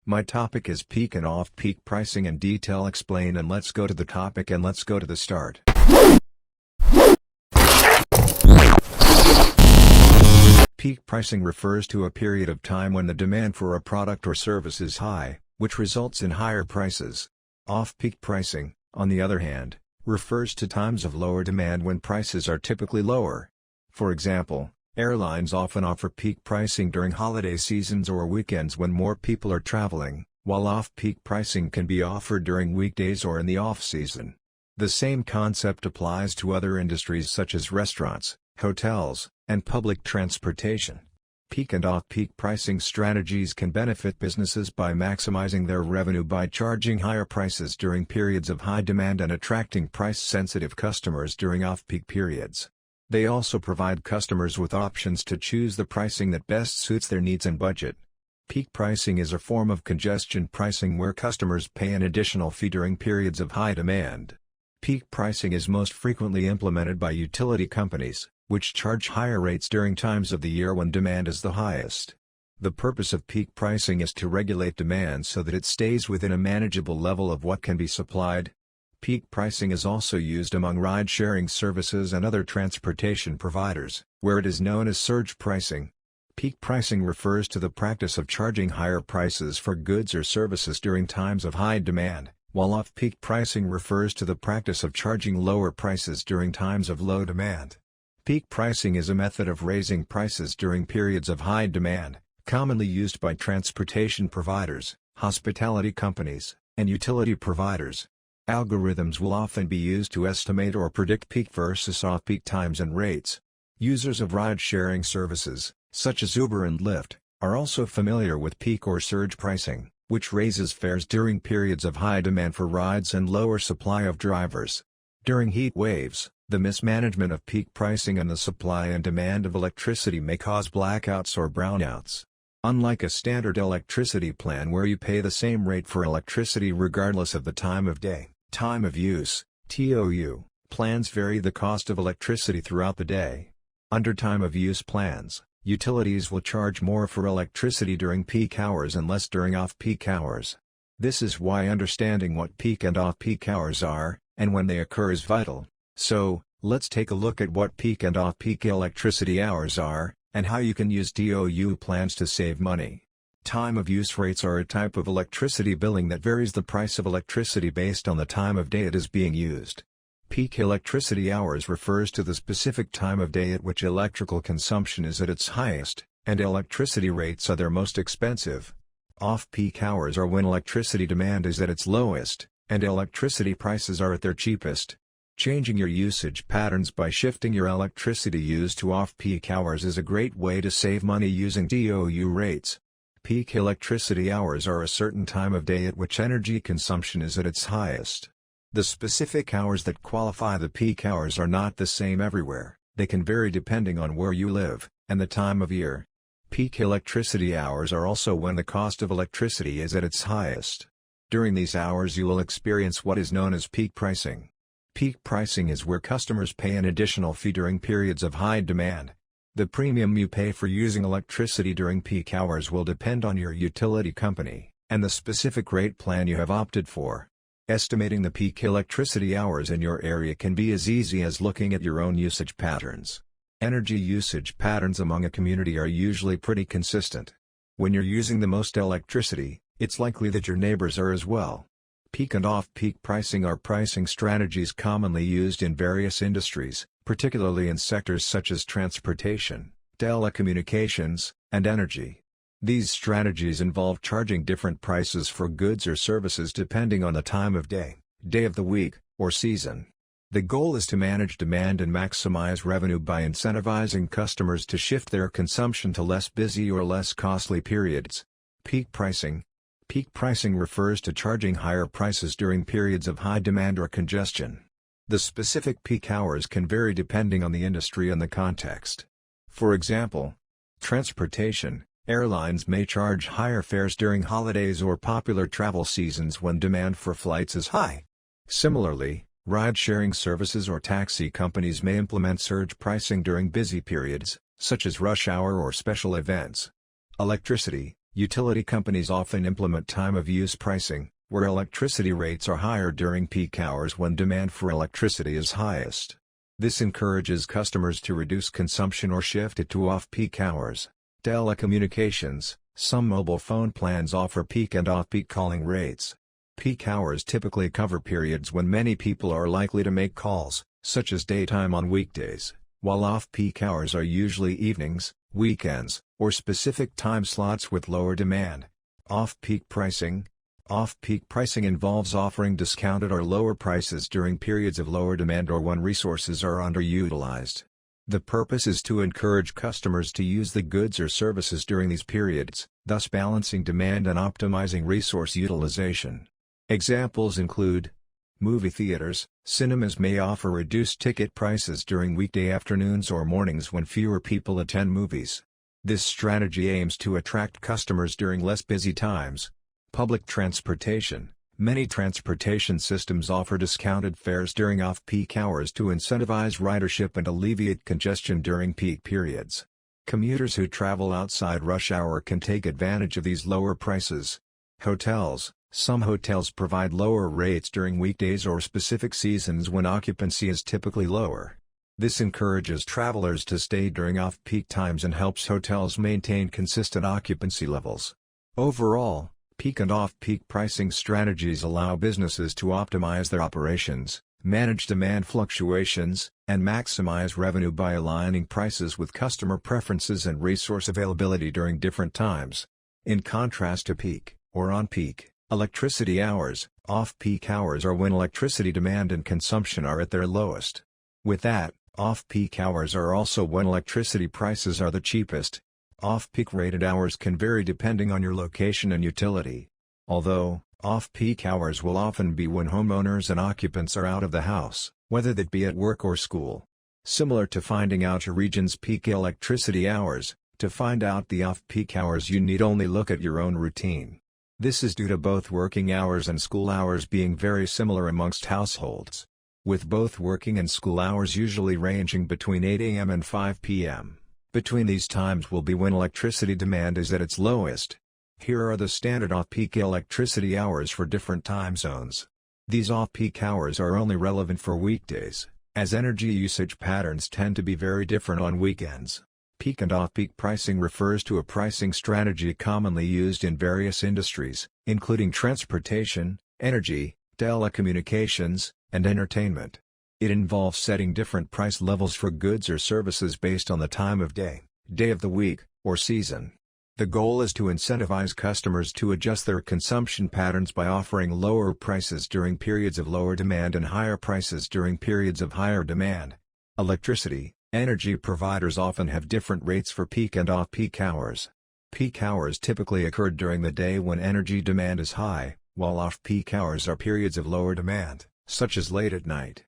My topic is peak and off-peak pricing in detail explain, and let's go to the topic and let's go to the start. Peak pricing refers to a period of time when the demand for a product or service is high, which results in higher prices. Off-peak pricing, on the other hand, refers to times of lower demand when prices are typically lower. For example, airlines often offer peak pricing during holiday seasons or weekends when more people are traveling, while off-peak pricing can be offered during weekdays or in the off-season. The same concept applies to other industries such as restaurants, hotels, and public transportation. Peak and off-peak pricing strategies can benefit businesses by maximizing their revenue by charging higher prices during periods of high demand and attracting price-sensitive customers during off-peak periods. They also provide customers with options to choose the pricing that best suits their needs and budget. Peak pricing is a form of congestion pricing where customers pay an additional fee during periods of high demand. Peak pricing is most frequently implemented by utility companies, which charge higher rates during times of the year when demand is the highest. The purpose of peak pricing is to regulate demand so that it stays within a manageable level of what can be supplied. Peak pricing is also used among ride-sharing services and other transportation providers, where it is known as surge pricing. Peak pricing refers to the practice of charging higher prices for goods or services during times of high demand, while off-peak pricing refers to the practice of charging lower prices during times of low demand. Peak pricing is a method of raising prices during periods of high demand, commonly used by transportation providers, hospitality companies, and utility providers. Algorithms will often be used to estimate or predict peak versus off-peak times and rates. Users of ride-sharing services, such as Uber and Lyft, are also familiar with peak or surge pricing, which raises fares during periods of high demand for rides and lower supply of drivers. During heat waves, the mismanagement of peak pricing and the supply and demand of electricity may cause blackouts or brownouts. Unlike a standard electricity plan where you pay the same rate for electricity regardless of the time of day, time of use, TOU, plans vary the cost of electricity throughout the day. Under time of use plans, utilities will charge more for electricity during peak hours and less during off-peak hours. This is why understanding what peak and off-peak hours are, and when they occur is vital. So, let's take a look at what peak and off-peak electricity hours are, and how you can use TOU plans to save money. Time of use rates are a type of electricity billing that varies the price of electricity based on the time of day it is being used. Peak electricity hours refers to the specific time of day at which electrical consumption is at its highest, and electricity rates are their most expensive. Off-peak hours are when electricity demand is at its lowest, and electricity prices are at their cheapest. Changing your usage patterns by shifting your electricity use to off-peak hours is a great way to save money using TOU rates. Peak electricity hours are a certain time of day at which energy consumption is at its highest. The specific hours that qualify the peak hours are not the same everywhere. They can vary depending on where you live, and the time of year. Peak electricity hours are also when the cost of electricity is at its highest. During these hours you will experience what is known as peak pricing. Peak pricing is where customers pay an additional fee during periods of high demand. The premium you pay for using electricity during peak hours will depend on your utility company, and the specific rate plan you have opted for. Estimating the peak electricity hours in your area can be as easy as looking at your own usage patterns. Energy usage patterns among a community are usually pretty consistent. When you're using the most electricity, it's likely that your neighbors are as well. Peak and off-peak pricing are pricing strategies commonly used in various industries, particularly in sectors such as transportation, telecommunications, and energy. These strategies involve charging different prices for goods or services depending on the time of day, day of the week, or season. The goal is to manage demand and maximize revenue by incentivizing customers to shift their consumption to less busy or less costly periods. Peak pricing. Peak pricing refers to charging higher prices during periods of high demand or congestion. The specific peak hours can vary depending on the industry and the context. For example, transportation, airlines may charge higher fares during holidays or popular travel seasons when demand for flights is high. Similarly, ride-sharing services or taxi companies may implement surge pricing during busy periods, such as rush hour or special events. Electricity. Utility companies often implement time-of-use pricing, where electricity rates are higher during peak hours when demand for electricity is highest. This encourages customers to reduce consumption or shift it to off-peak hours. Telecommunications: some mobile phone plans offer peak and off-peak calling rates. Peak hours typically cover periods when many people are likely to make calls, such as daytime on weekdays, while off-peak hours are usually evenings, weekends, or specific time slots with lower demand. Off-peak pricing: off-peak pricing involves offering discounted or lower prices during periods of lower demand or when resources are underutilized. The purpose is to encourage customers to use the goods or services during these periods, thus balancing demand and optimizing resource utilization. Examples include movie theaters: cinemas may offer reduced ticket prices during weekday afternoons or mornings when fewer people attend movies. This strategy aims to attract customers during less busy times. Public transportation: many transportation systems offer discounted fares during off-peak hours to incentivize ridership and alleviate congestion during peak periods. Commuters who travel outside rush hour can take advantage of these lower prices. Hotels: some hotels provide lower rates during weekdays or specific seasons when occupancy is typically lower. This encourages travelers to stay during off-peak times and helps hotels maintain consistent occupancy levels. Overall, peak and off-peak pricing strategies allow businesses to optimize their operations, manage demand fluctuations, and maximize revenue by aligning prices with customer preferences and resource availability during different times. In contrast to peak, or on-peak, electricity hours, off-peak hours are when electricity demand and consumption are at their lowest. With that, off-peak hours are also when electricity prices are the cheapest. Off-peak rated hours can vary depending on your location and utility. Although, off-peak hours will often be when homeowners and occupants are out of the house, whether that be at work or school. Similar to finding out your region's peak electricity hours, to find out the off-peak hours you need only look at your own routine. This is due to both working hours and school hours being very similar amongst households, with both working and school hours usually ranging between 8 a.m. and 5 p.m. Between these times will be when electricity demand is at its lowest. Here are the standard off-peak electricity hours for different time zones. These off-peak hours are only relevant for weekdays, as energy usage patterns tend to be very different on weekends. Peak and off-peak pricing refers to a pricing strategy commonly used in various industries, including transportation, energy, telecommunications, and entertainment. It involves setting different price levels for goods or services based on the time of day, day of the week, or season. The goal is to incentivize customers to adjust their consumption patterns by offering lower prices during periods of lower demand and higher prices during periods of higher demand. Electricity: energy providers often have different rates for peak and off-peak hours. Peak hours typically occur during the day when energy demand is high, while off-peak hours are periods of lower demand, such as late at night.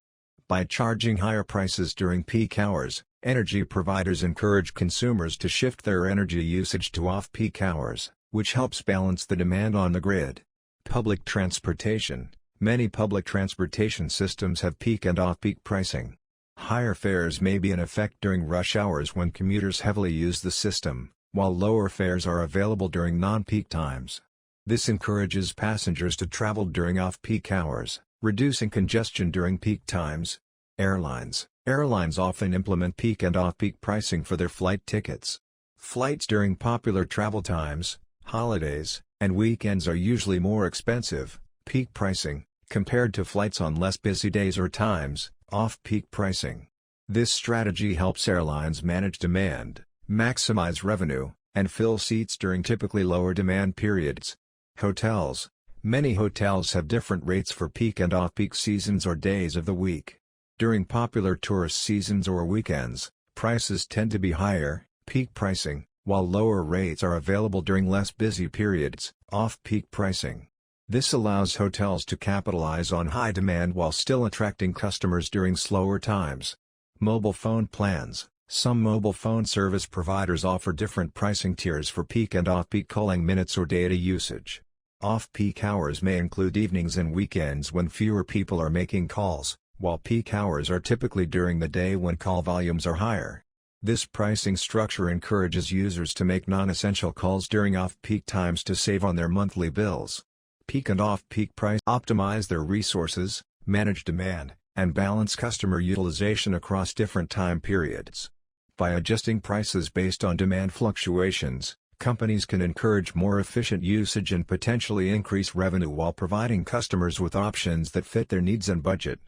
By charging higher prices during peak hours, energy providers encourage consumers to shift their energy usage to off-peak hours, which helps balance the demand on the grid. Public transportation: many public transportation systems have peak and off-peak pricing. Higher fares may be in effect during rush hours when commuters heavily use the system, while lower fares are available during non-peak times. This encourages passengers to travel during off-peak hours, reducing congestion during peak times. Airlines often implement peak and off-peak pricing for their flight tickets. Flights during popular travel times, holidays, and weekends are usually more expensive. Peak pricing, compared to flights on less busy days or times. Off-peak pricing: this strategy helps airlines manage demand, maximize revenue, and fill seats during typically lower demand periods. Hotels: many hotels have different rates for peak and off-peak seasons or days of the week. During popular tourist seasons or weekends, prices tend to be higher, peak pricing, while lower rates are available during less busy periods, off-peak pricing. This allows hotels to capitalize on high demand while still attracting customers during slower times. Mobile phone plans: some mobile phone service providers offer different pricing tiers for peak and off-peak calling minutes or data usage. Off-peak hours may include evenings and weekends when fewer people are making calls, while peak hours are typically during the day when call volumes are higher. This pricing structure encourages users to make non-essential calls during off-peak times to save on their monthly bills. Peak and off-peak price optimize their resources, manage demand, and balance customer utilization across different time periods. By adjusting prices based on demand fluctuations, companies can encourage more efficient usage and potentially increase revenue while providing customers with options that fit their needs and budget.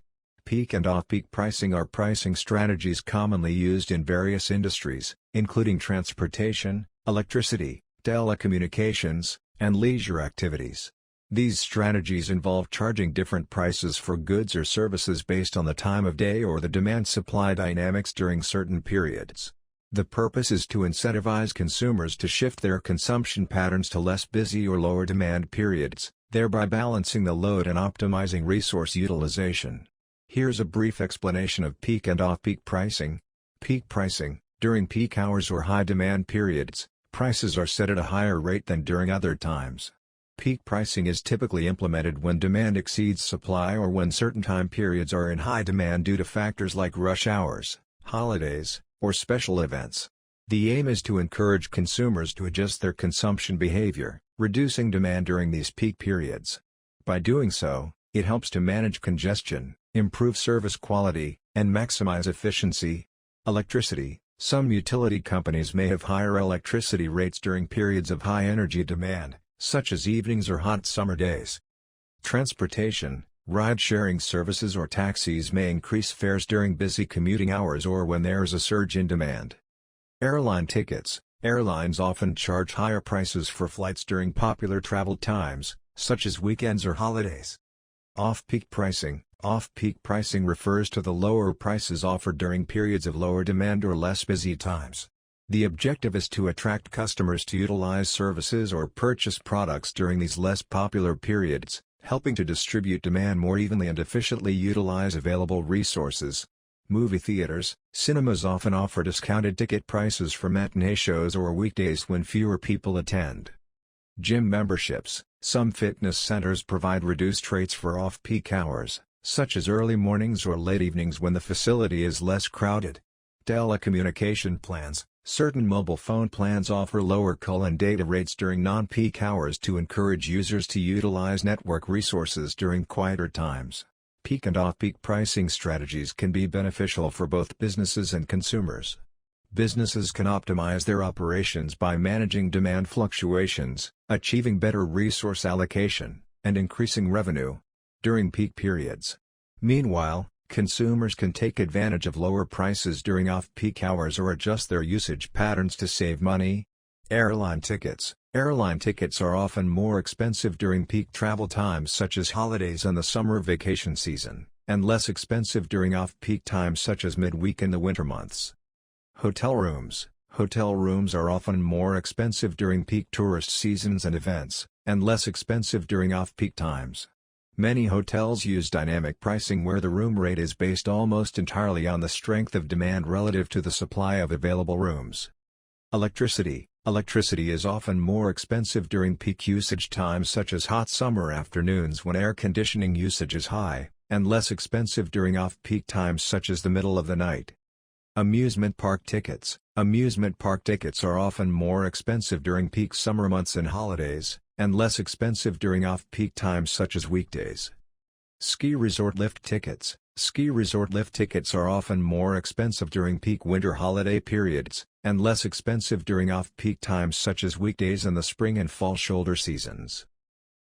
Peak and off-peak pricing are pricing strategies commonly used in various industries, including transportation, electricity, telecommunications, and leisure activities. These strategies involve charging different prices for goods or services based on the time of day or the demand-supply dynamics during certain periods. The purpose is to incentivize consumers to shift their consumption patterns to less busy or lower demand periods, thereby balancing the load and optimizing resource utilization. Here's a brief explanation of peak and off-peak pricing. Peak pricing: during peak hours or high demand periods, prices are set at a higher rate than during other times. Peak pricing is typically implemented when demand exceeds supply or when certain time periods are in high demand due to factors like rush hours, holidays, or special events. The aim is to encourage consumers to adjust their consumption behavior, reducing demand during these peak periods. By doing so, it helps to manage congestion, improve service quality, and maximize efficiency. Electricity: some utility companies may have higher electricity rates during periods of high energy demand, such as evenings or hot summer days. Transportation: ride-sharing services or taxis may increase fares during busy commuting hours or when there is a surge in demand. Airline tickets: airlines often charge higher prices for flights during popular travel times, such as weekends or holidays. Off-peak pricing: off-peak pricing refers to the lower prices offered during periods of lower demand or less busy times. The objective is to attract customers to utilize services or purchase products during these less popular periods, helping to distribute demand more evenly and efficiently utilize available resources. Movie theaters: cinemas often offer discounted ticket prices for matinee shows or weekdays when fewer people attend. Gym memberships: some fitness centers provide reduced rates for off-peak hours, such as early mornings or late evenings when the facility is less crowded. Telecommunication plans: certain mobile phone plans offer lower call and data rates during non-peak hours to encourage users to utilize network resources during quieter times. Peak and off-peak pricing strategies can be beneficial for both businesses and consumers. Businesses can optimize their operations by managing demand fluctuations, achieving better resource allocation, and increasing revenue during peak periods. Meanwhile, consumers can take advantage of lower prices during off-peak hours or adjust their usage patterns to save money. Airline tickets: airline tickets are often more expensive during peak travel times such as holidays and the summer vacation season, and less expensive during off-peak times such as midweek in the winter months. Hotel rooms: hotel rooms are often more expensive during peak tourist seasons and events, and less expensive during off-peak times. Many hotels use dynamic pricing where the room rate is based almost entirely on the strength of demand relative to the supply of available rooms. Electricity: electricity is often more expensive during peak usage times such as hot summer afternoons when air conditioning usage is high, and less expensive during off-peak times such as the middle of the night. Amusement park tickets: amusement park tickets are often more expensive during peak summer months and holidays, and less expensive during off-peak times such as weekdays. Ski resort lift tickets: ski resort lift tickets are often more expensive during peak winter holiday periods, and less expensive during off-peak times such as weekdays in the spring and fall shoulder seasons.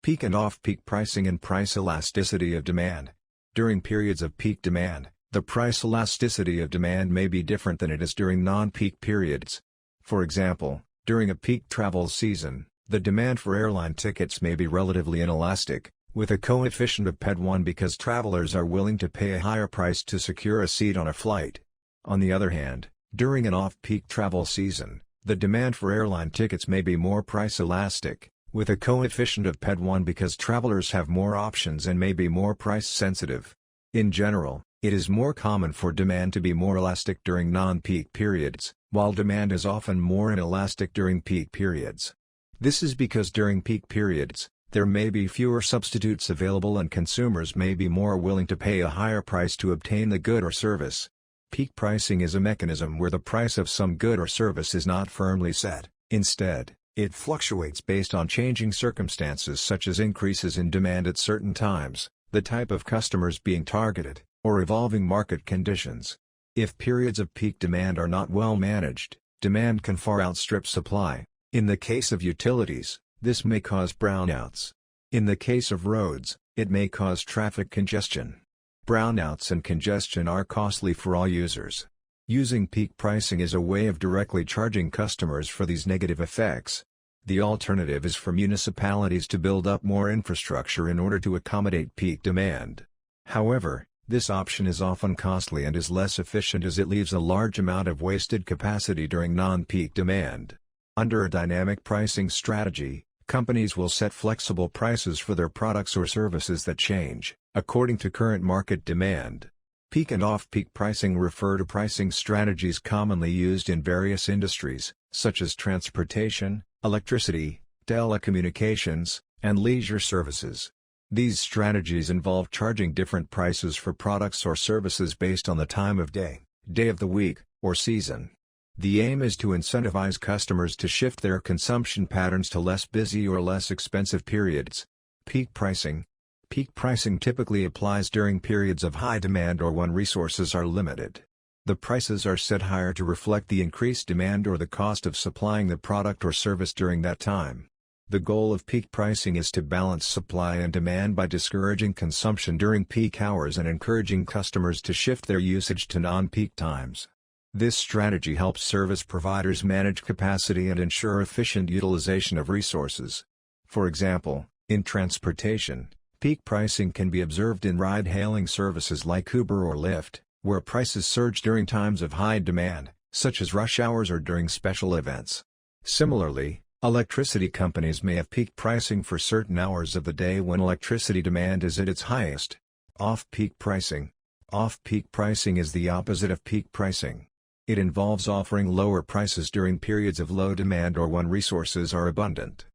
Peak and off-peak pricing and price elasticity of demand. During periods of peak demand, the price elasticity of demand may be different than it is during non-peak periods. For example, during a peak travel season, the demand for airline tickets may be relatively inelastic, with a coefficient of P/1 because travelers are willing to pay a higher price to secure a seat on a flight. On the other hand, during an off-peak travel season, the demand for airline tickets may be more price elastic, with a coefficient of P/1 because travelers have more options and may be more price sensitive. In general, it is more common for demand to be more elastic during non-peak periods, while demand is often more inelastic during peak periods. This is because during peak periods, there may be fewer substitutes available and consumers may be more willing to pay a higher price to obtain the good or service. Peak pricing is a mechanism where the price of some good or service is not firmly set. Instead, it fluctuates based on changing circumstances such as increases in demand at certain times, the type of customers being targeted, or evolving market conditions. If periods of peak demand are not well managed, demand can far outstrip supply. In the case of utilities, this may cause brownouts. In the case of roads, it may cause traffic congestion. Brownouts and congestion are costly for all users. Using peak pricing is a way of directly charging customers for these negative effects. The alternative is for municipalities to build up more infrastructure in order to accommodate peak demand. However, this option is often costly and is less efficient as it leaves a large amount of wasted capacity during non-peak demand. Under a dynamic pricing strategy, companies will set flexible prices for their products or services that change, according to current market demand. Peak and off-peak pricing refer to pricing strategies commonly used in various industries, such as transportation, electricity, telecommunications, and leisure services. These strategies involve charging different prices for products or services based on the time of day, day of the week, or season. The aim is to incentivize customers to shift their consumption patterns to less busy or less expensive periods. Peak pricing. Peak pricing typically applies during periods of high demand or when resources are limited. The prices are set higher to reflect the increased demand or the cost of supplying the product or service during that time. The goal of peak pricing is to balance supply and demand by discouraging consumption during peak hours and encouraging customers to shift their usage to non-peak times. This strategy helps service providers manage capacity and ensure efficient utilization of resources. For example, in transportation, peak pricing can be observed in ride-hailing services like Uber or Lyft, where prices surge during times of high demand, such as rush hours or during special events. Similarly, electricity companies may have peak pricing for certain hours of the day when electricity demand is at its highest. Off-peak pricing. Off-peak pricing is the opposite of peak pricing. It involves offering lower prices during periods of low demand or when resources are abundant.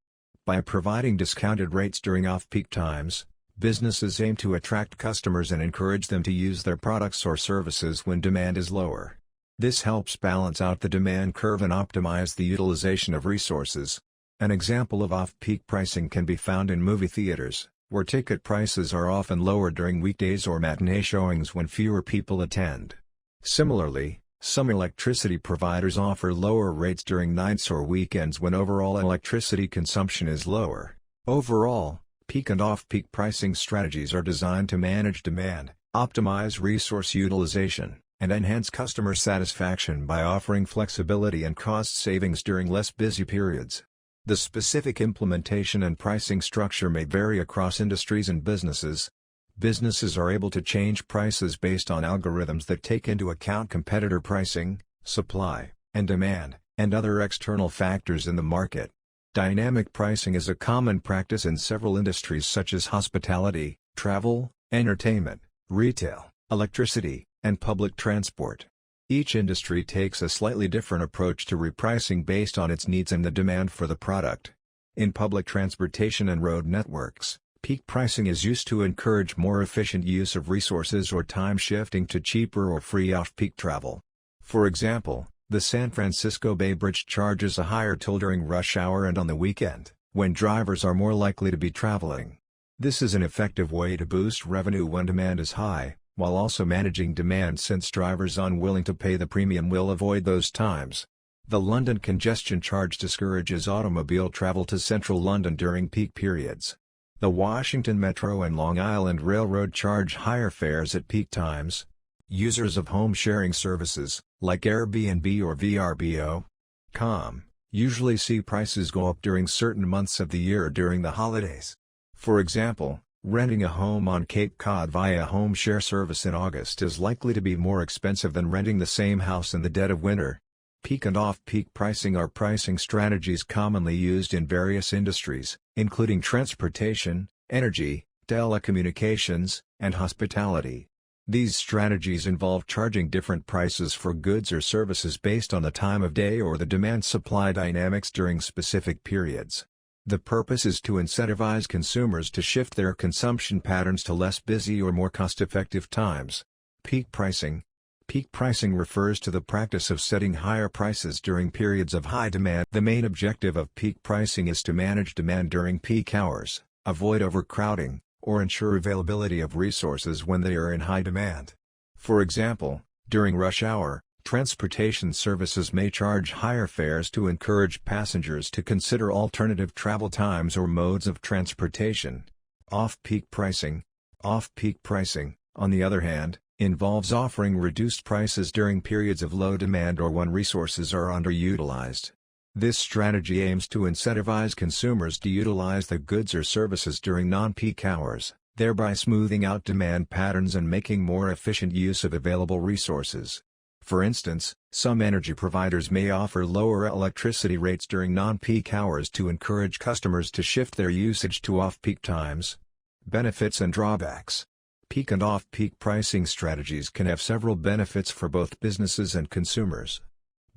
By providing discounted rates during off-peak times, businesses aim to attract customers and encourage them to use their products or services when demand is lower. This helps balance out the demand curve and optimize the utilization of resources. An example of off-peak pricing can be found in movie theaters, where ticket prices are often lower during weekdays or matinee showings when fewer people attend. Similarly, some electricity providers offer lower rates during nights or weekends when overall electricity consumption is lower. Overall, peak and off-peak pricing strategies are designed to manage demand, optimize resource utilization, and enhance customer satisfaction by offering flexibility and cost savings during less busy periods. The specific implementation and pricing structure may vary across industries and businesses. Businesses are able to change prices based on algorithms that take into account competitor pricing, supply, and demand, and other external factors in the market. Dynamic pricing is a common practice in several industries such as hospitality, travel, entertainment, retail, electricity, and public transport. Each industry takes a slightly different approach to repricing based on its needs and the demand for the product. In public transportation and road networks, peak pricing is used to encourage more efficient use of resources or time shifting to cheaper or free off-peak travel. For example, the San Francisco Bay Bridge charges a higher toll during rush hour and on the weekend, when drivers are more likely to be traveling. This is an effective way to boost revenue when demand is high, while also managing demand since drivers unwilling to pay the premium will avoid those times. The London congestion charge discourages automobile travel to central London during peak periods. The Washington Metro and Long Island Railroad charge higher fares at peak times. Users of home-sharing services, like Airbnb or VRBO.com, usually see prices go up during certain months of the year during the holidays. For example, renting a home on Cape Cod via a home-share service in August is likely to be more expensive than renting the same house in the dead of winter. Peak and off-peak pricing are pricing strategies commonly used in various industries, including transportation, energy, telecommunications, and hospitality. These strategies involve charging different prices for goods or services based on the time of day or the demand-supply dynamics during specific periods. The purpose is to incentivize consumers to shift their consumption patterns to less busy or more cost-effective times. Peak pricing. Peak pricing refers to the practice of setting higher prices during periods of high demand. The main objective of peak pricing is to manage demand during peak hours, avoid overcrowding, or ensure availability of resources when they are in high demand. For example, during rush hour, transportation services may charge higher fares to encourage passengers to consider alternative travel times or modes of transportation. Off-peak pricing. Off-peak pricing, on the other hand, involves offering reduced prices during periods of low demand or when resources are underutilized. This strategy aims to incentivize consumers to utilize the goods or services during non-peak hours, thereby smoothing out demand patterns and making more efficient use of available resources. For instance, some energy providers may offer lower electricity rates during non-peak hours to encourage customers to shift their usage to off-peak times. Benefits and drawbacks. Peak and off-peak pricing strategies can have several benefits for both businesses and consumers.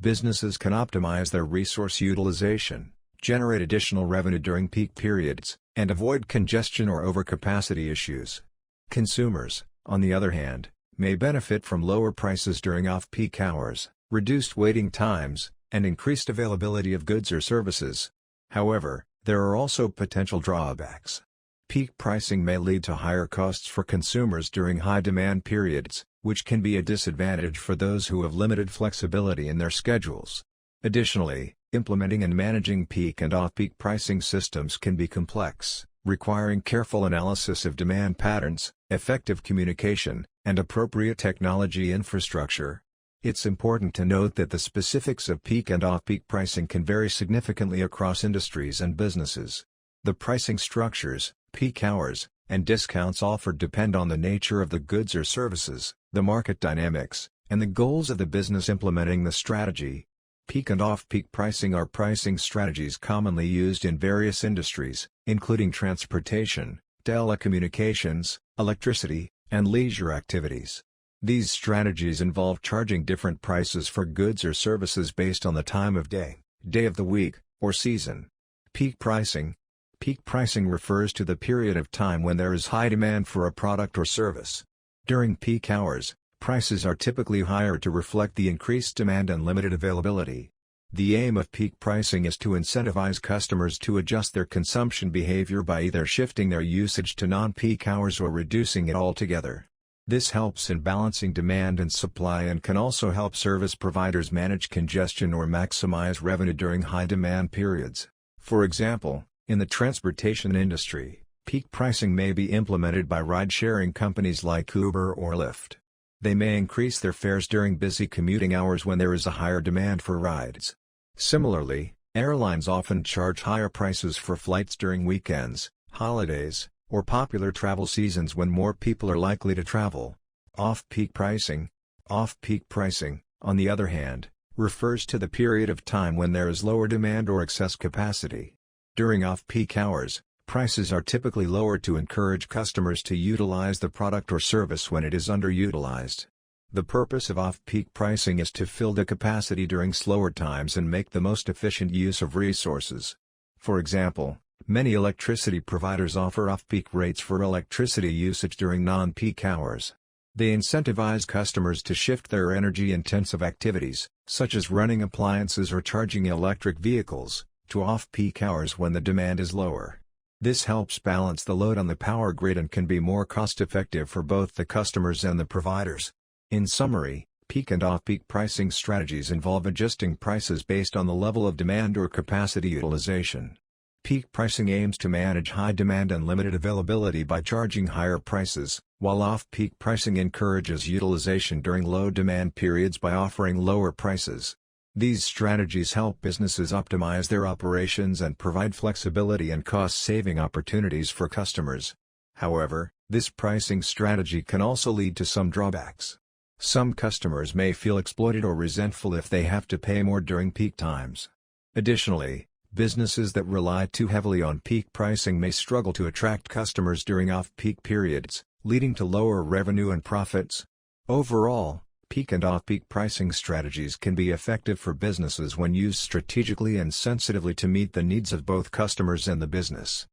Businesses can optimize their resource utilization, generate additional revenue during peak periods, and avoid congestion or overcapacity issues. Consumers, on the other hand, may benefit from lower prices during off-peak hours, reduced waiting times, and increased availability of goods or services. However, there are also potential drawbacks. Peak pricing may lead to higher costs for consumers during high-demand periods, which can be a disadvantage for those who have limited flexibility in their schedules. Additionally, implementing and managing peak and off-peak pricing systems can be complex, requiring careful analysis of demand patterns, effective communication, and appropriate technology infrastructure. It's important to note that the specifics of peak and off-peak pricing can vary significantly across industries and businesses. The pricing structures, peak hours, and discounts offered depend on the nature of the goods or services, the market dynamics, and the goals of the business implementing the strategy. Peak and off-peak pricing are pricing strategies commonly used in various industries, including transportation, telecommunications, electricity, and leisure activities. These strategies involve charging different prices for goods or services based on the time of day, day of the week, or season. Peak pricing. Peak pricing refers to the period of time when there is high demand for a product or service. During peak hours, prices are typically higher to reflect the increased demand and limited availability. The aim of peak pricing is to incentivize customers to adjust their consumption behavior by either shifting their usage to non-peak hours or reducing it altogether. This helps in balancing demand and supply and can also help service providers manage congestion or maximize revenue during high-demand periods. For example, in the transportation industry, peak pricing may be implemented by ride-sharing companies like Uber or Lyft. They may increase their fares during busy commuting hours when there is a higher demand for rides. Similarly, airlines often charge higher prices for flights during weekends, holidays, or popular travel seasons when more people are likely to travel. Off-peak pricing. Off-peak pricing, on the other hand, refers to the period of time when there is lower demand or excess capacity. During off-peak hours, prices are typically lower to encourage customers to utilize the product or service when it is underutilized. The purpose of off-peak pricing is to fill the capacity during slower times and make the most efficient use of resources. For example, many electricity providers offer off-peak rates for electricity usage during non-peak hours. They incentivize customers to shift their energy-intensive activities, such as running appliances or charging electric vehicles, to off-peak hours when the demand is lower. This helps balance the load on the power grid and can be more cost-effective for both the customers and the providers. In summary, peak and off-peak pricing strategies involve adjusting prices based on the level of demand or capacity utilization. Peak pricing aims to manage high demand and limited availability by charging higher prices, while off-peak pricing encourages utilization during low-demand periods by offering lower prices. These strategies help businesses optimize their operations and provide flexibility and cost-saving opportunities for customers. However, this pricing strategy can also lead to some drawbacks. Some customers may feel exploited or resentful if they have to pay more during peak times. Additionally, businesses that rely too heavily on peak pricing may struggle to attract customers during off-peak periods, leading to lower revenue and profits. Overall, peak and off-peak pricing strategies can be effective for businesses when used strategically and sensitively to meet the needs of both customers and the business.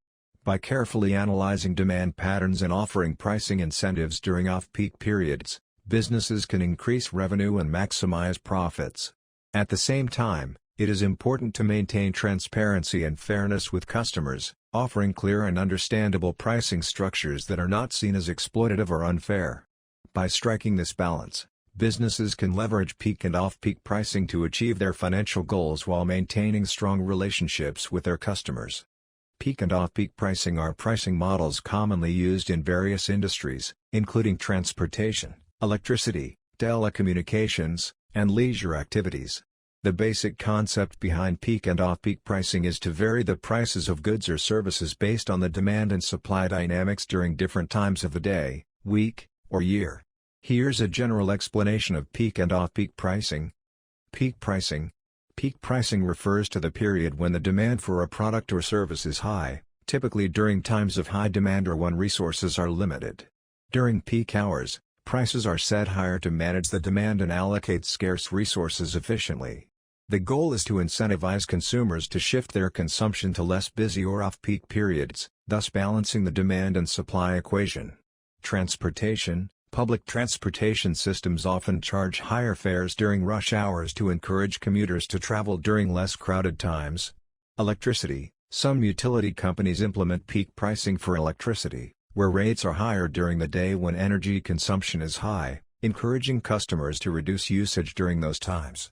By carefully analyzing demand patterns and offering pricing incentives during off-peak periods, businesses can increase revenue and maximize profits. At the same time, it is important to maintain transparency and fairness with customers, offering clear and understandable pricing structures that are not seen as exploitative or unfair. By striking this balance, businesses can leverage peak and off-peak pricing to achieve their financial goals while maintaining strong relationships with their customers. Peak and off-peak pricing are pricing models commonly used in various industries, including transportation, electricity, telecommunications, and leisure activities. The basic concept behind peak and off-peak pricing is to vary the prices of goods or services based on the demand and supply dynamics during different times of the day, week, or year. Here's a general explanation of peak and off-peak pricing. Peak pricing. Peak pricing refers to the period when the demand for a product or service is high, typically during times of high demand or when resources are limited. During peak hours, prices are set higher to manage the demand and allocate scarce resources efficiently. The goal is to incentivize consumers to shift their consumption to less busy or off-peak periods, thus balancing the demand and supply equation. Transportation. Public transportation systems often charge higher fares during rush hours to encourage commuters to travel during less crowded times. Electricity. Some utility companies implement peak pricing for electricity, where rates are higher during the day when energy consumption is high, encouraging customers to reduce usage during those times.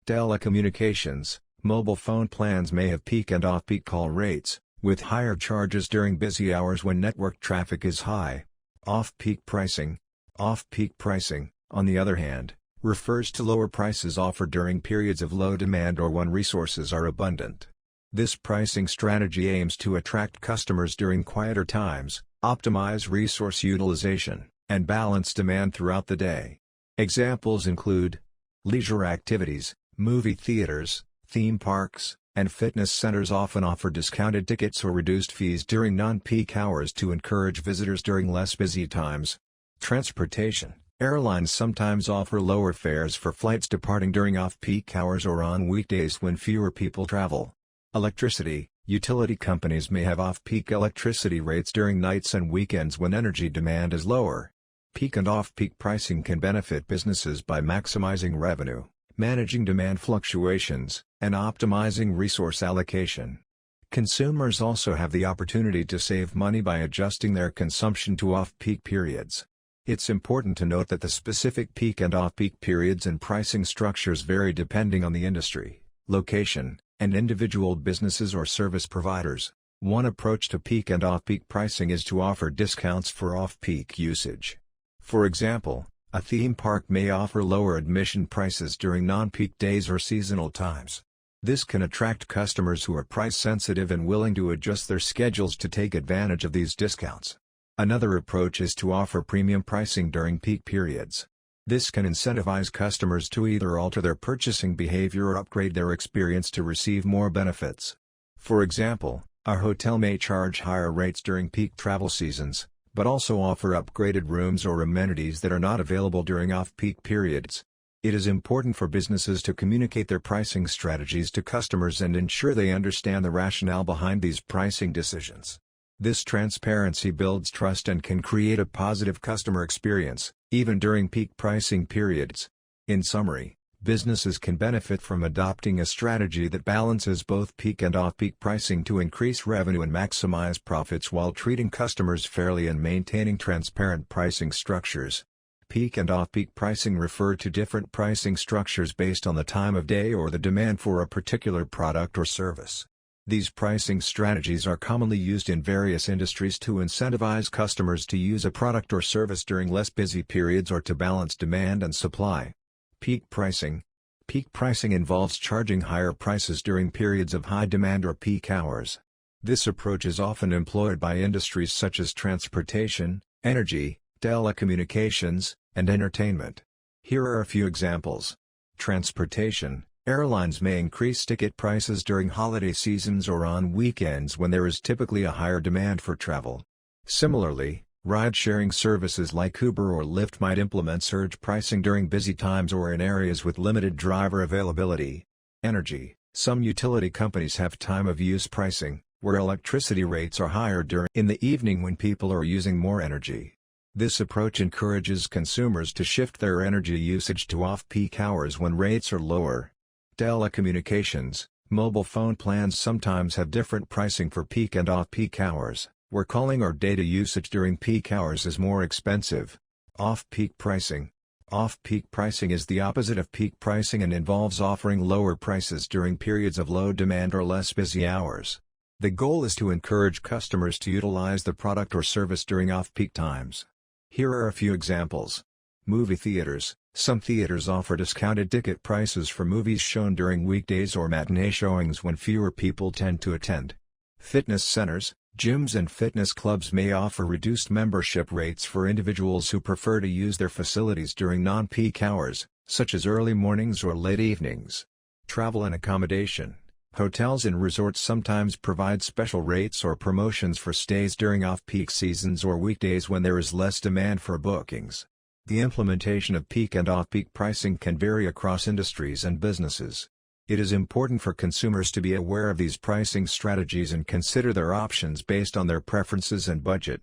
Telecommunications. Mobile phone plans may have peak and off-peak call rates, with higher charges during busy hours when network traffic is high. Off-peak pricing. Off-peak pricing, on the other hand, refers to lower prices offered during periods of low demand or when resources are abundant. This pricing strategy aims to attract customers during quieter times, optimize resource utilization, and balance demand throughout the day. Examples include leisure activities. Movie theaters, theme parks, and fitness centers often offer discounted tickets or reduced fees during non-peak hours to encourage visitors during less busy times. Transportation. Airlines sometimes offer lower fares for flights departing during off-peak hours or on weekdays when fewer people travel. Electricity. Utility companies may have off-peak electricity rates during nights and weekends when energy demand is lower. Peak and off-peak pricing can benefit businesses by maximizing revenue, managing demand fluctuations, and optimizing resource allocation. Consumers also have the opportunity to save money by adjusting their consumption to off-peak periods. It's important to note that the specific peak and off-peak periods and pricing structures vary depending on the industry, location, and individual businesses or service providers. One approach to peak and off-peak pricing is to offer discounts for off-peak usage. For example, a theme park may offer lower admission prices during non-peak days or seasonal times. This can attract customers who are price-sensitive and willing to adjust their schedules to take advantage of these discounts. Another approach is to offer premium pricing during peak periods. This can incentivize customers to either alter their purchasing behavior or upgrade their experience to receive more benefits. For example, a hotel may charge higher rates during peak travel seasons, but also offer upgraded rooms or amenities that are not available during off-peak periods. It is important for businesses to communicate their pricing strategies to customers and ensure they understand the rationale behind these pricing decisions. This transparency builds trust and can create a positive customer experience, even during peak pricing periods. In summary, businesses can benefit from adopting a strategy that balances both peak and off-peak pricing to increase revenue and maximize profits while treating customers fairly and maintaining transparent pricing structures. Peak and off-peak pricing refer to different pricing structures based on the time of day or the demand for a particular product or service. These pricing strategies are commonly used in various industries to incentivize customers to use a product or service during less busy periods or to balance demand and supply. Peak pricing. Peak pricing involves charging higher prices during periods of high demand or peak hours. This approach is often employed by industries such as transportation, energy, telecommunications, and entertainment. Here are a few examples. Transportation. Airlines may increase ticket prices during holiday seasons or on weekends when there is typically a higher demand for travel. Similarly, ride-sharing services like Uber or Lyft might implement surge pricing during busy times or in areas with limited driver availability. Energy. Some utility companies have time-of-use pricing, where electricity rates are higher in the evening when people are using more energy. This approach encourages consumers to shift their energy usage to off-peak hours when rates are lower. Telecommunications, mobile phone plans sometimes have different pricing for peak and off-peak hours, where calling or data usage during peak hours is more expensive. Off-peak pricing. Off-peak pricing is the opposite of peak pricing and involves offering lower prices during periods of low demand or less busy hours. The goal is to encourage customers to utilize the product or service during off-peak times. Here are a few examples. Movie theaters. Some theaters offer discounted ticket prices for movies shown during weekdays or matinee showings when fewer people tend to attend. Fitness centers. Gyms and fitness clubs may offer reduced membership rates for individuals who prefer to use their facilities during non-peak hours, such as early mornings or late evenings. Travel and accommodation. Hotels and resorts sometimes provide special rates or promotions for stays during off-peak seasons or weekdays when there is less demand for bookings. The implementation of peak and off-peak pricing can vary across industries and businesses. It is important for consumers to be aware of these pricing strategies and consider their options based on their preferences and budget.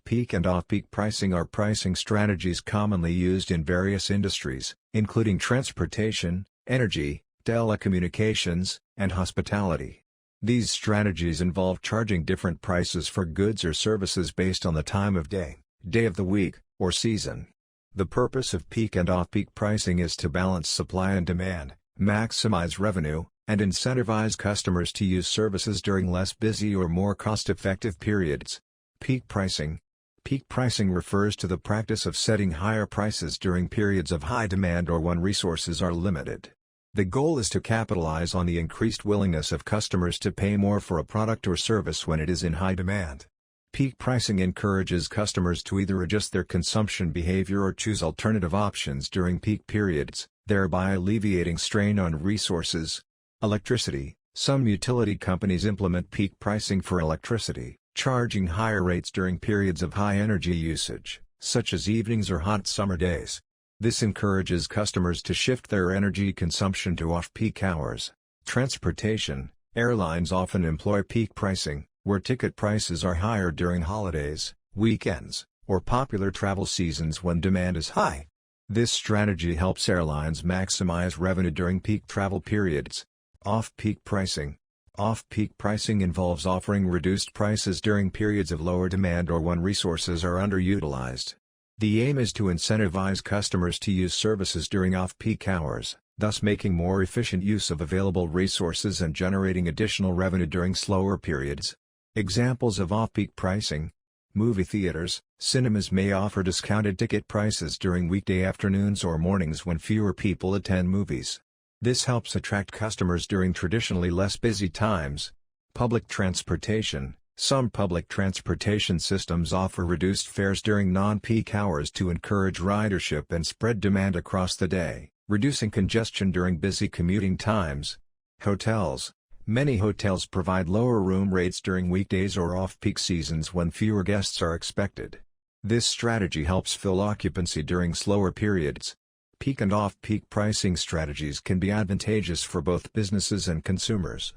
Peak and off-peak pricing are pricing strategies commonly used in various industries, including transportation, energy, telecommunications, and hospitality. These strategies involve charging different prices for goods or services based on the time of day, day of the week, or season. The purpose of peak and off-peak pricing is to balance supply and demand, maximize revenue, and incentivize customers to use services during less busy or more cost-effective periods. Peak pricing. Peak pricing refers to the practice of setting higher prices during periods of high demand or when resources are limited. The goal is to capitalize on the increased willingness of customers to pay more for a product or service when it is in high demand. Peak pricing encourages customers to either adjust their consumption behavior or choose alternative options during peak periods, thereby alleviating strain on resources. Electricity. Some utility companies implement peak pricing for electricity, charging higher rates during periods of high energy usage, such as evenings or hot summer days. This encourages customers to shift their energy consumption to off-peak hours. Transportation. Airlines often employ peak pricing, where ticket prices are higher during holidays, weekends, or popular travel seasons when demand is high. This strategy helps airlines maximize revenue during peak travel periods. Off-peak pricing. Off-peak pricing involves offering reduced prices during periods of lower demand or when resources are underutilized. The aim is to incentivize customers to use services during off-peak hours, thus making more efficient use of available resources and generating additional revenue during slower periods. Examples of off-peak pricing. Movie theaters. Cinemas may offer discounted ticket prices during weekday afternoons or mornings when fewer people attend movies. This helps attract customers during traditionally less busy times. Public transportation. Some public transportation systems offer reduced fares during non-peak hours to encourage ridership and spread demand across the day, reducing congestion during busy commuting times. Hotels. Many hotels provide lower room rates during weekdays or off-peak seasons when fewer guests are expected. This strategy helps fill occupancy during slower periods. Peak and off-peak pricing strategies can be advantageous for both businesses and consumers.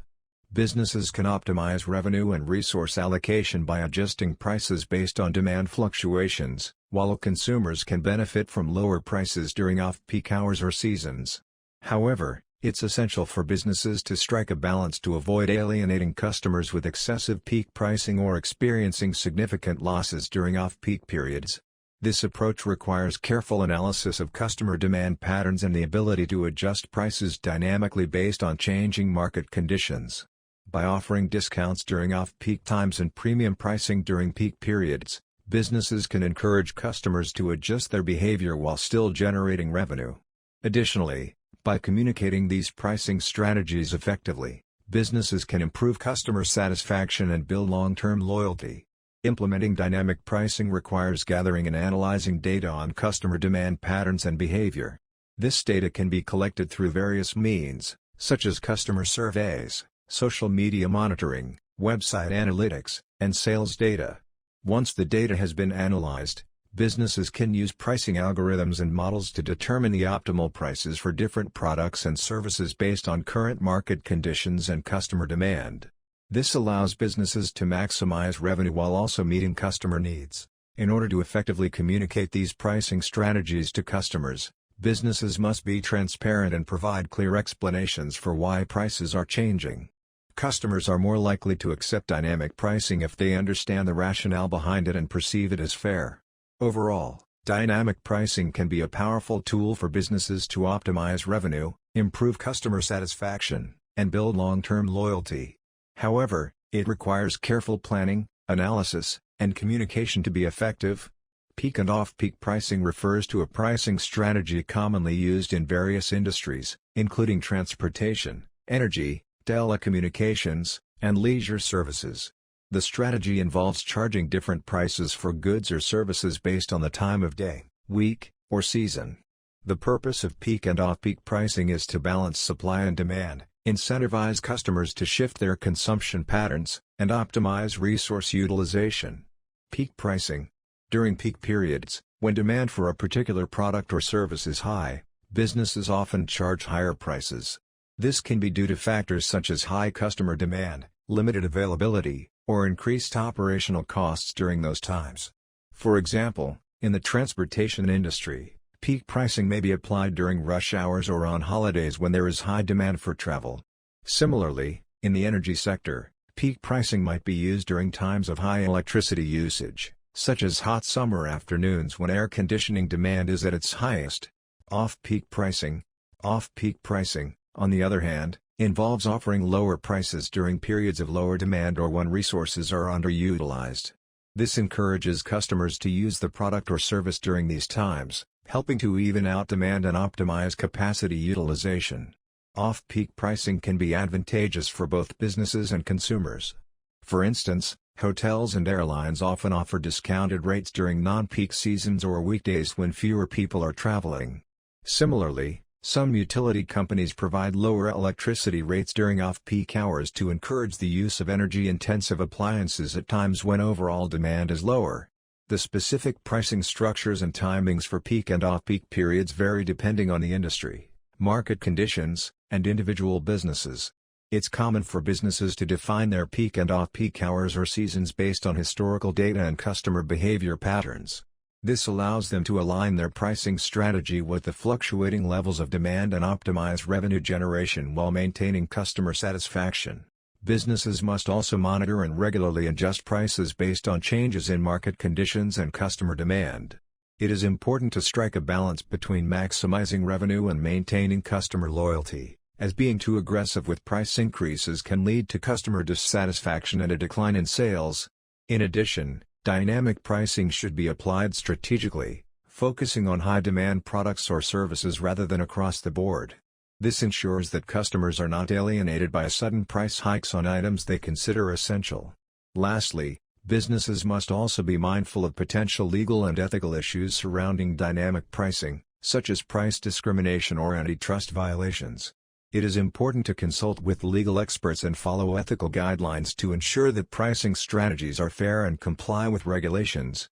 Businesses can optimize revenue and resource allocation by adjusting prices based on demand fluctuations, while consumers can benefit from lower prices during off-peak hours or seasons. However, it's essential for businesses to strike a balance to avoid alienating customers with excessive peak pricing or experiencing significant losses during off-peak periods. This approach requires careful analysis of customer demand patterns and the ability to adjust prices dynamically based on changing market conditions. By offering discounts during off-peak times and premium pricing during peak periods, businesses can encourage customers to adjust their behavior while still generating revenue. Additionally, by communicating these pricing strategies effectively, businesses can improve customer satisfaction and build long-term loyalty. Implementing dynamic pricing requires gathering and analyzing data on customer demand patterns and behavior. This data can be collected through various means, such as customer surveys, social media monitoring, website analytics, and sales data. Once the data has been analyzed, businesses can use pricing algorithms and models to determine the optimal prices for different products and services based on current market conditions and customer demand. This allows businesses to maximize revenue while also meeting customer needs. In order to effectively communicate these pricing strategies to customers, businesses must be transparent and provide clear explanations for why prices are changing. Customers are more likely to accept dynamic pricing if they understand the rationale behind it and perceive it as fair. Overall, dynamic pricing can be a powerful tool for businesses to optimize revenue, improve customer satisfaction, and build long-term loyalty. However, it requires careful planning, analysis, and communication to be effective. Peak and off-peak pricing refers to a pricing strategy commonly used in various industries, including transportation, energy, telecommunications, and leisure services. The strategy involves charging different prices for goods or services based on the time of day, week, or season. The purpose of peak and off-peak pricing is to balance supply and demand, incentivize customers to shift their consumption patterns, and optimize resource utilization. Peak pricing. During peak periods, when demand for a particular product or service is high, businesses often charge higher prices. This can be due to factors such as high customer demand, limited availability, or increased operational costs during those times. For example, in the transportation industry, peak pricing may be applied during rush hours or on holidays when there is high demand for travel. Similarly, in the energy sector, peak pricing might be used during times of high electricity usage, such as hot summer afternoons when air conditioning demand is at its highest. Off-peak pricing. Off-peak pricing, on the other hand, involves offering lower prices during periods of lower demand or when resources are underutilized. This encourages customers to use the product or service during these times, helping to even out demand and optimize capacity utilization. Off-peak pricing can be advantageous for both businesses and consumers. For instance, hotels and airlines often offer discounted rates during non-peak seasons or weekdays when fewer people are traveling. Similarly, some utility companies provide lower electricity rates during off-peak hours to encourage the use of energy-intensive appliances at times when overall demand is lower. The specific pricing structures and timings for peak and off-peak periods vary depending on the industry, market conditions, and individual businesses. It's common for businesses to define their peak and off-peak hours or seasons based on historical data and customer behavior patterns. This allows them to align their pricing strategy with the fluctuating levels of demand and optimize revenue generation while maintaining customer satisfaction. Businesses must also monitor and regularly adjust prices based on changes in market conditions and customer demand. It is important to strike a balance between maximizing revenue and maintaining customer loyalty, as being too aggressive with price increases can lead to customer dissatisfaction and a decline in sales. In addition, dynamic pricing should be applied strategically, focusing on high-demand products or services rather than across the board. This ensures that customers are not alienated by sudden price hikes on items they consider essential. Lastly, businesses must also be mindful of potential legal and ethical issues surrounding dynamic pricing, such as price discrimination or antitrust violations. It is important to consult with legal experts and follow ethical guidelines to ensure that pricing strategies are fair and comply with regulations.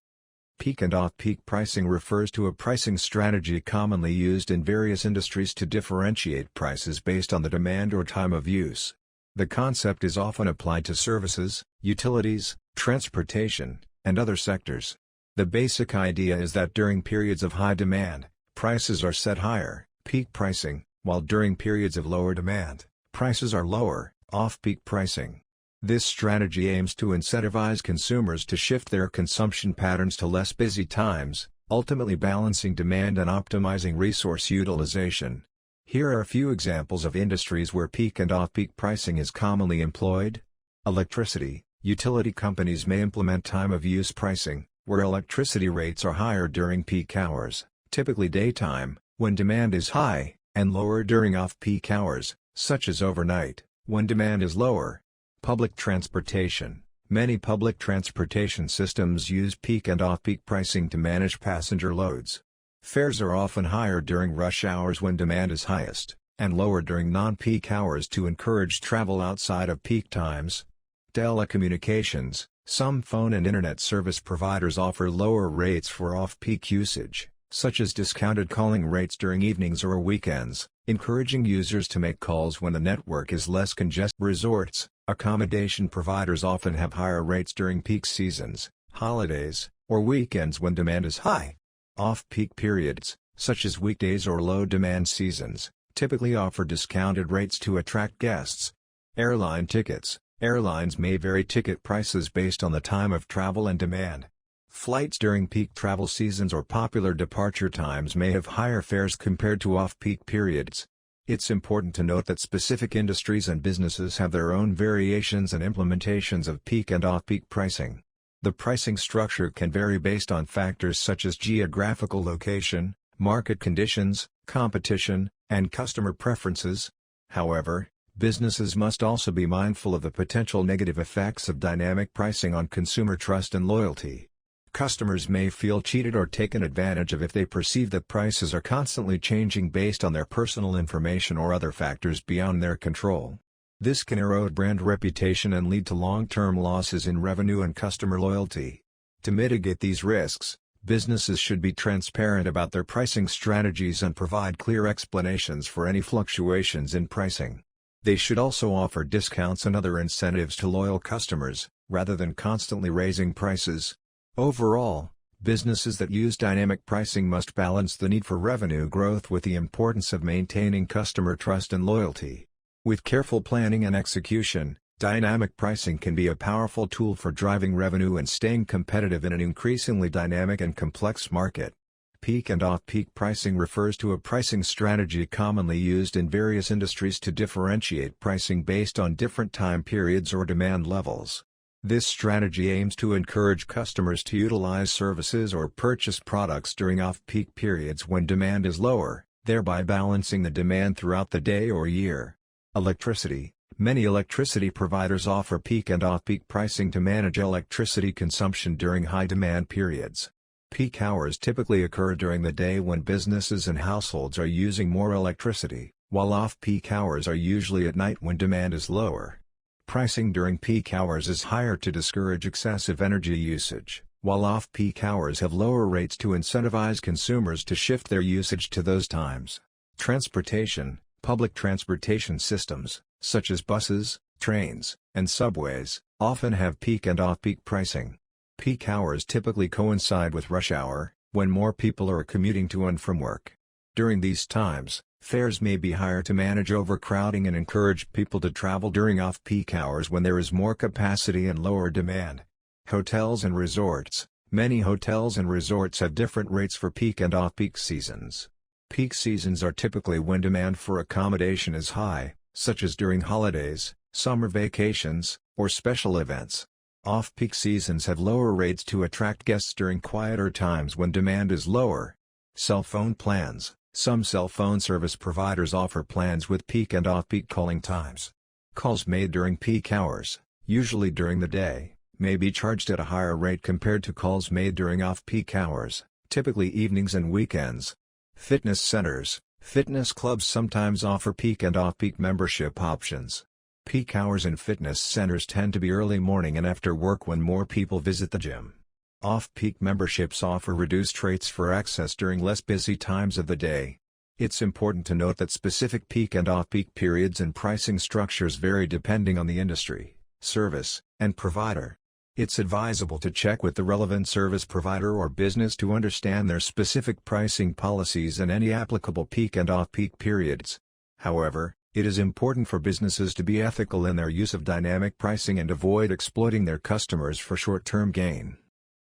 Peak and off-peak pricing refers to a pricing strategy commonly used in various industries to differentiate prices based on the demand or time of use. The concept is often applied to services, utilities, transportation, and other sectors. The basic idea is that during periods of high demand, prices are set higher, peak pricing, while during periods of lower demand, prices are lower, off-peak pricing. This strategy aims to incentivize consumers to shift their consumption patterns to less busy times, ultimately balancing demand and optimizing resource utilization. Here are a few examples of industries where peak and off-peak pricing is commonly employed. Electricity. Utility companies may implement time-of-use pricing, where electricity rates are higher during peak hours, typically daytime, when demand is high, and lower during off-peak hours, such as overnight, when demand is lower. Public transportation. Many public transportation systems use peak and off-peak pricing to manage passenger loads. Fares are often higher during rush hours when demand is highest, and lower during non-peak hours to encourage travel outside of peak times. Telecommunications. Some phone and internet service providers offer lower rates for off-peak usage, such as discounted calling rates during evenings or weekends, encouraging users to make calls when the network is less congested. Resorts. Accommodation providers often have higher rates during peak seasons, holidays, or weekends when demand is high. Off-peak periods, such as weekdays or low-demand seasons, typically offer discounted rates to attract guests. Airline tickets. Airlines may vary ticket prices based on the time of travel and demand. Flights during peak travel seasons or popular departure times may have higher fares compared to off-peak periods. It's important to note that specific industries and businesses have their own variations and implementations of peak and off-peak pricing. The pricing structure can vary based on factors such as geographical location, market conditions, competition, and customer preferences. However, businesses must also be mindful of the potential negative effects of dynamic pricing on consumer trust and loyalty. Customers may feel cheated or taken advantage of if they perceive that prices are constantly changing based on their personal information or other factors beyond their control. This can erode brand reputation and lead to long-term losses in revenue and customer loyalty. To mitigate these risks, businesses should be transparent about their pricing strategies and provide clear explanations for any fluctuations in pricing. They should also offer discounts and other incentives to loyal customers, rather than constantly raising prices. Overall, businesses that use dynamic pricing must balance the need for revenue growth with the importance of maintaining customer trust and loyalty. With careful planning and execution, dynamic pricing can be a powerful tool for driving revenue and staying competitive in an increasingly dynamic and complex market. Peak and off-peak pricing refers to a pricing strategy commonly used in various industries to differentiate pricing based on different time periods or demand levels. This strategy aims to encourage customers to utilize services or purchase products during off-peak periods when demand is lower, thereby balancing the demand throughout the day or year. Electricity. Many electricity providers offer peak and off-peak pricing to manage electricity consumption during high-demand periods. Peak hours typically occur during the day when businesses and households are using more electricity, while off-peak hours are usually at night when demand is lower. Pricing during peak hours is higher to discourage excessive energy usage, while off-peak hours have lower rates to incentivize consumers to shift their usage to those times. Transportation. Public transportation systems, such as buses, trains, and subways, often have peak and off-peak pricing. Peak hours typically coincide with rush hour, when more people are commuting to and from work. During these times, fares may be higher to manage overcrowding and encourage people to travel during off-peak hours when there is more capacity and lower demand. Hotels and resorts. Many hotels and resorts have different rates for peak and off-peak seasons. Peak seasons are typically when demand for accommodation is high, such as during holidays, summer vacations, or special events. Off-peak seasons have lower rates to attract guests during quieter times when demand is lower. Cell phone plans. Some cell phone service providers offer plans with peak and off-peak calling times. Calls made during peak hours, usually during the day, may be charged at a higher rate compared to calls made during off-peak hours, typically evenings and weekends. Fitness centers. Fitness clubs sometimes offer peak and off-peak membership options. Peak hours in fitness centers tend to be early morning and after work when more people visit the gym. Off-peak memberships offer reduced rates for access during less busy times of the day. It's important to note that specific peak and off-peak periods and pricing structures vary depending on the industry, service, and provider. It's advisable to check with the relevant service provider or business to understand their specific pricing policies and any applicable peak and off-peak periods. However, it is important for businesses to be ethical in their use of dynamic pricing and avoid exploiting their customers for short-term gain.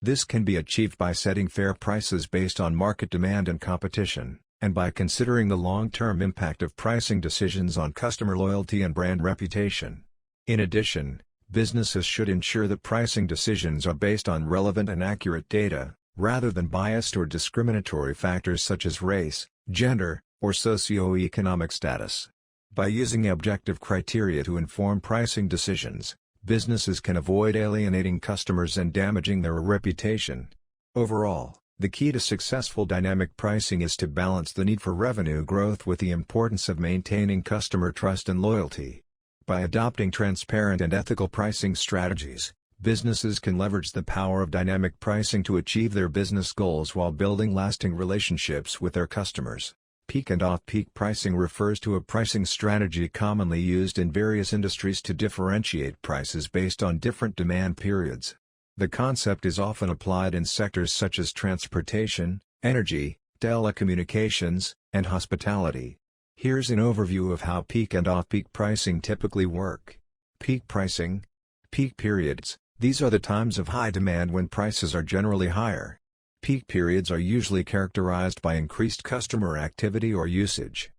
This can be achieved by setting fair prices based on market demand and competition, and by considering the long-term impact of pricing decisions on customer loyalty and brand reputation. In addition, businesses should ensure that pricing decisions are based on relevant and accurate data, rather than biased or discriminatory factors such as race, gender, or socioeconomic status. By using objective criteria to inform pricing decisions, businesses can avoid alienating customers and damaging their reputation. Overall, the key to successful dynamic pricing is to balance the need for revenue growth with the importance of maintaining customer trust and loyalty. By adopting transparent and ethical pricing strategies, businesses can leverage the power of dynamic pricing to achieve their business goals while building lasting relationships with their customers. Peak and off-peak pricing refers to a pricing strategy commonly used in various industries to differentiate prices based on different demand periods. The concept is often applied in sectors such as transportation, energy, telecommunications, and hospitality. Here's an overview of how peak and off-peak pricing typically work. Peak pricing. Peak periods. These are the times of high demand when prices are generally higher. Peak periods are usually characterized by increased customer activity or usage.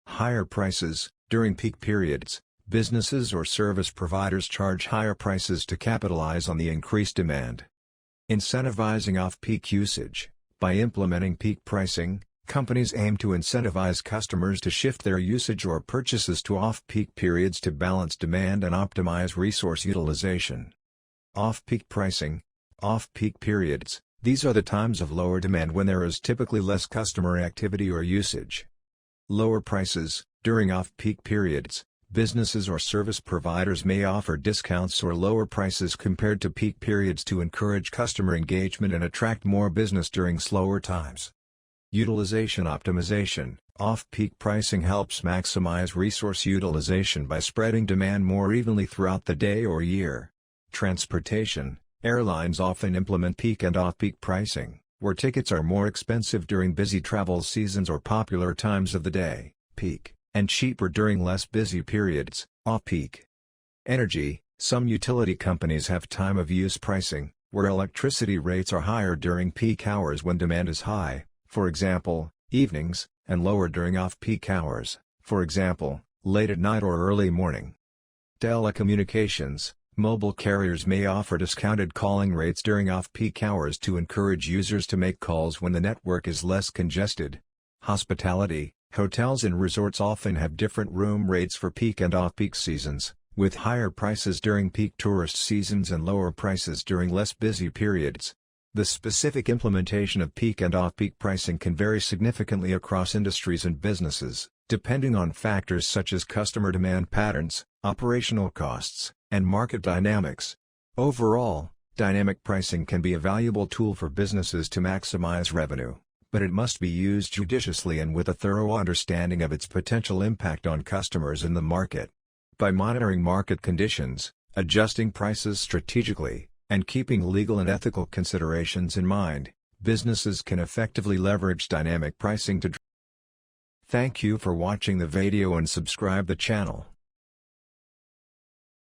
Higher prices. During peak periods, businesses or service providers charge higher prices to capitalize on the increased demand. Incentivizing off-peak usage. By implementing peak pricing, companies aim to incentivize customers to shift their usage or purchases to off-peak periods to balance demand and optimize resource utilization. Off-peak pricing. Off-peak periods. These are the times of lower demand when there is typically less customer activity or usage. Lower prices. During off-peak periods, businesses or service providers may offer discounts or lower prices compared to peak periods to encourage customer engagement and attract more business during slower times. Utilization optimization. Off-peak pricing helps maximize resource utilization by spreading demand more evenly throughout the day or year. Transportation. Airlines often implement peak and off-peak pricing, where tickets are more expensive during busy travel seasons or popular times of the day, peak, and cheaper during less busy periods, off-peak. Energy. Some utility companies have time-of-use pricing, where electricity rates are higher during peak hours when demand is high, for example, evenings, and lower during off-peak hours, for example, late at night or early morning. Telecommunications. Mobile carriers may offer discounted calling rates during off-peak hours to encourage users to make calls when the network is less congested. Hospitality. Hotels and resorts often have different room rates for peak and off-peak seasons, with higher prices during peak tourist seasons and lower prices during less busy periods. The specific implementation of peak and off-peak pricing can vary significantly across industries and businesses, depending on factors such as customer demand patterns, operational costs, and market dynamics. Overall, dynamic pricing can be a valuable tool for businesses to maximize revenue, but it must be used judiciously and with a thorough understanding of its potential impact on customers and the market. By monitoring market conditions, adjusting prices strategically, and keeping legal and ethical considerations in mind, businesses can effectively leverage dynamic pricing to. Thank you for watching the video and subscribe the channel.